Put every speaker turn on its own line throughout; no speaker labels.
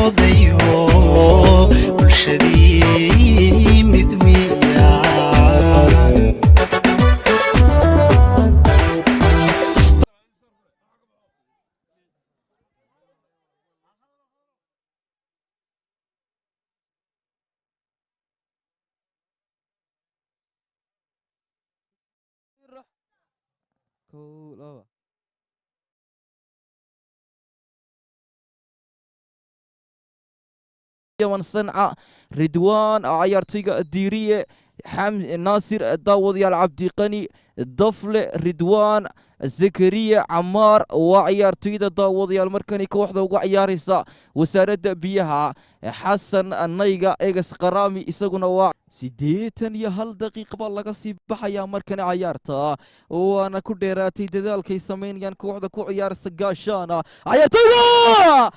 noqdayo bulshadii mid weeyaan
يوان صنعاء رضوان عيارتيغا الديرية ناصر داووديال عبدي قني ضفل رضوان زكريا عمار وعيارتيدا داووديال مركني كوحدة وعياريسا وسارد بيها حسن النيغا ايغس قرامي اساقنا سيديتن يا هل دقيقة بالله سيبحا يا مركني عيارتا وانا كديراتي دادال كي سمين يان كوحدة كو عيار سقاشانا عيارتيدا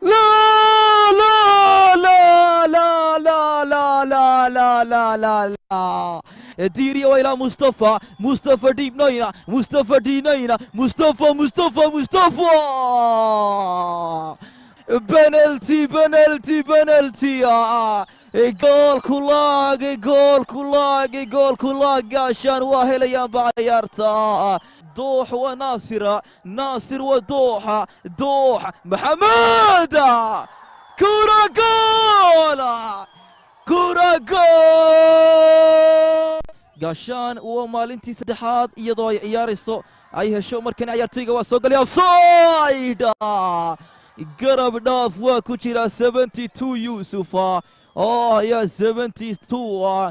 لا لا لا لا لا لا لا لا لا لا لا ديري ويلا مصطفى ديب ناينا مصطفى دي ناينا مصطفى بنالتي جول كولاج عشان واهل يا بعيارتا دوح وناصر ناصر ودوح محمد كرة جول قاشان ومالنتي سدحات يضوي عياريسو اي هشو مركن عيارتيغا واسوغلي اوفسايد قرب داف وكوتشيرا 72 يوسفا يا 72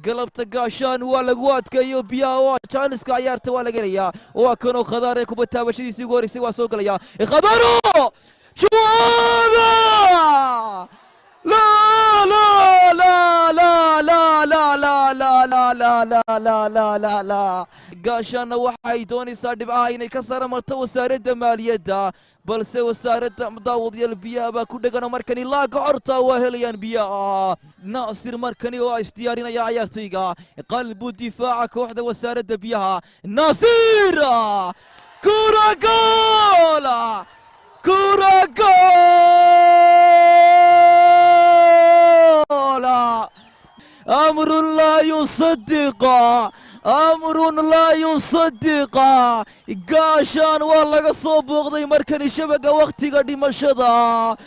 قلبت قاشان ولا قوات كيو بيا وشانسكا عيارته ولا قريا وكانوا خضار كوبتا بشي سيغوري سوا سوغليا خضارو شو هذا لا لا لا لا لا لا لا لا لا لا لا لا لا لا لا قاشان waxay doonaysaa dhibcaha inay ka sara marto wasaaradda maaliyadda balse wasaaradda daawadayaal biyaha baa ku dhagan markani la goorta waa helayaan biyaha naasir markani oo isdiyaarinaya ciyaartayga qalbu difaaca kooxda wasaaradda biyaha naasir kura gool أمر لا يصدق قاشان والله قصوب بغضي مركني شبكة وقتي قدي مشضا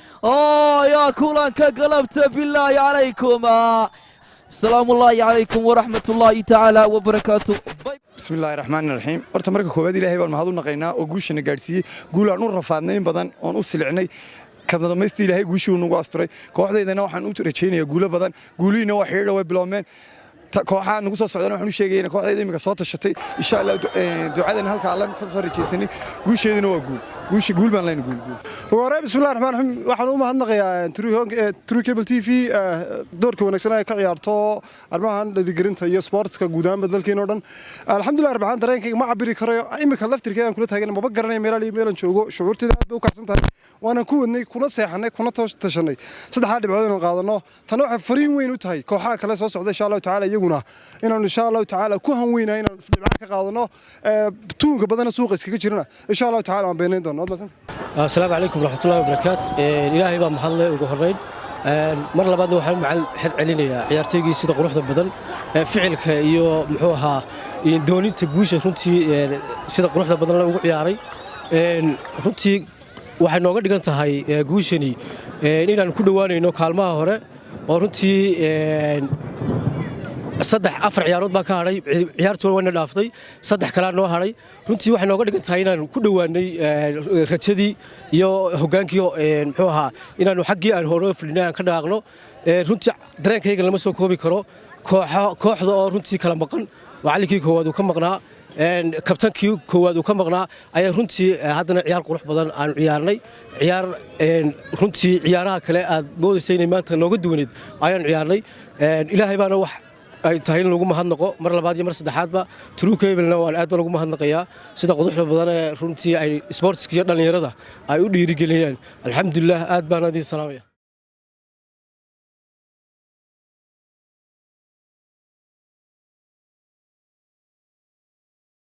يا كولان كقلبت بالله عليكم السلام الله عليكم ورحمة الله تعالى وبركاته
بسم الله الرحمن الرحيم horta marka koobaad ilaahay baan mahad u naqaynaa oo guushana gaarsiiyay guul aan u rafaadnayn badan oo u silcinay kadameysta ilaahay guushii nagu asturay kooxdeedana waxaan u rajaynayaa guulo badan guuliina wax xiriir way biloomeen kooxaha nagu soo socdaan waxaan u sheegaynaa kooxdeeda imika soo tashatay insha Allah ducadan halka Allah ka soo rajaysanay guusheedina waa guul baan leeyahay guul
وراي بسم الله الرحمن الرحيم waxaan u mahadnaqayaa True Cable TV doorka wanaagsan ay ka ciyaarto arrimahan dhiirigelinta iyo sportska guud ahaan dalkeena oo dhan alxamdulillah rabbi dareenkayga ma cabiri karayo imika laftirkeedan kula taagan ma garanay meelaan joogo shucuurteeda aad bay u kacsan tahay waana ku wadnay kuna seexanay kuna tashanay saddex dhibcood inaan qaadano tan waxa fariin weyn u tahay kooxaha kale soo socda insha Allah taala iyaguna inaan insha Allah taala ku hanweynaa inaan dhibcaha ka qaadano tuunka badan suuqa iskaga jirna insha Allah taala aan beenayn doono
السلام عليكم ورحمة الله وبركاته إلهي بام محله وجهرين مر لبعض وحنا مع حد علينا عيارتيجي سيد قروح بدن فعلك يو محوها دوني تجوش رنتي سيد قروح بدن لو عياري رنتي waxay nooga dhigan tahay guushani inaan ku dhawaanayno kaalmaha hore oo runtii saddex afar ciyaarood baa ka haray ciyaartoona wayna dhaaftay saddex kale noo haray runtii waxay nooga dhigan tahay inaan ku dhawaanay rajadii iyo hogaankii muxuu ahaa inaanu xaggii aan hore fadhinay aan ka dhaaqno runtii dareenkayga lama soo koobi karo kooxda oo runtii kala maqan macallinkii koowaad uu ka maqnaa kabtankii koowaad uu ka maqnaa ayaa runtii haddana ciyaar qurux badan aan ciyaarnay ciyaar runtii ciyaaraha kale aad moodaysay inay maanta nooga duwaneed ayaan ciyaarnay ilaahay baana wax ay tahay in lagu mahadnaqo mar labaad iyo mar saddexaadba True Cable-na waan aad baan ugu mahadnaqayaa sida quduxda badan ee runtii ay sportska iyo dhalinyarada ay u dhiirigeliyeen alxamdulillah aad baan idin salaamaya